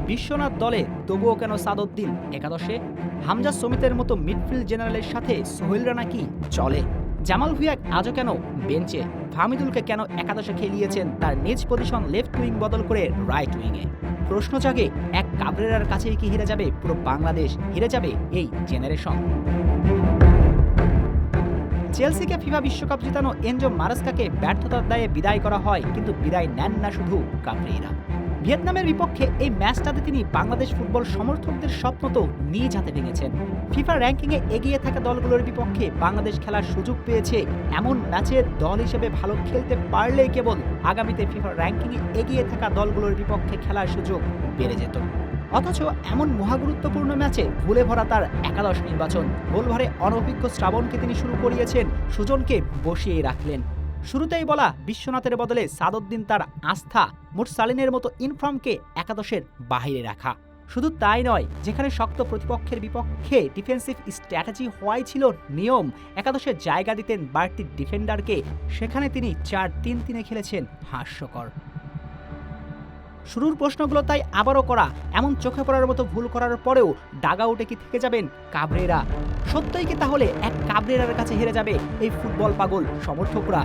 বিশ্বনাথ দলে তবুও কেন সাদউদ্দিন একাদশে? হামজা সমিতের মতো মিডফিল্ড জেনারেলের সাথে সোহেল রানা কি চলে? জামাল ভুঁইয়া আজও কেন বেঞ্চে? ফাহমিদুলকে কেন একাদশে খেলিয়েছেন তার নিজ পজিশন লেফট উইং বদল করে রাইট উইংয়ে? প্রশ্ন জাগে, এক কাবরেরার কাছেই কি হেরে যাবে পুরো বাংলাদেশ, হেরে যাবে এই জেনারেশন? চেলসিকে ফিফা বিশ্বকাপ জিতানো এনজো মারাস্কাকে ব্যর্থতার দায়ে বিদায় করা হয়, কিন্তু বিদায় নেন না শুধু কাবরেরা। ভিয়েতনামের বিপক্ষে এই ম্যাচটাতে তিনি বাংলাদেশ ফুটবল সমর্থকদের স্বপ্ন তো নিজ হাতে ভেঙেছেন। ফিফা র্যাঙ্কিংয়ে এগিয়ে থাকা দলগুলোর বিপক্ষে বাংলাদেশ খেলার সুযোগ পেয়েছে। এমন ম্যাচে দল হিসেবে ভালো খেলতে পারলেই কেবল আগামীতে ফিফা র্যাঙ্কিংয়ে এগিয়ে থাকা দলগুলোর বিপক্ষে খেলার সুযোগ বেড়ে যেত। অথচ এমন মহাগুরুত্বপূর্ণ ম্যাচে ভুলে ভরা তার একাদশ নির্বাচন। গোলঘরে অনভিজ্ঞ শ্রাবণকে তিনি শুরু করিয়েছেন, সুজনকে বসিয়ে রাখলেন। শুরুতেই বলা বিশ্বনাথের বদলে সাদউদ্দিন তার আস্থা, মুরসালিনের মতো ইনফর্মকে একাদশের বাহিরে রাখা। শুধু তাই নয়, যেখানে শক্ত প্রতিপক্ষের বিপক্ষে ডিফেন্সিভ স্ট্র্যাটেজি হওয়াই ছিল নিয়ম, একাদশে জায়গা দিতেন বাড়তি ডিফেন্ডারকে, সেখানে তিনি 4-3-3-এ খেলেছেন হাস্যকর। শুরুর প্রশ্নগুলো তাই আবারও করা, এমন চোখে পড়ার মতো ভুল করার পরেও ডাগআউটে কি থেকে যাবেন কাবরেরা? সত্যই কি তাহলে এক কাবরেরার কাছে হেরে যাবে এই ফুটবল পাগল সমর্থকরা?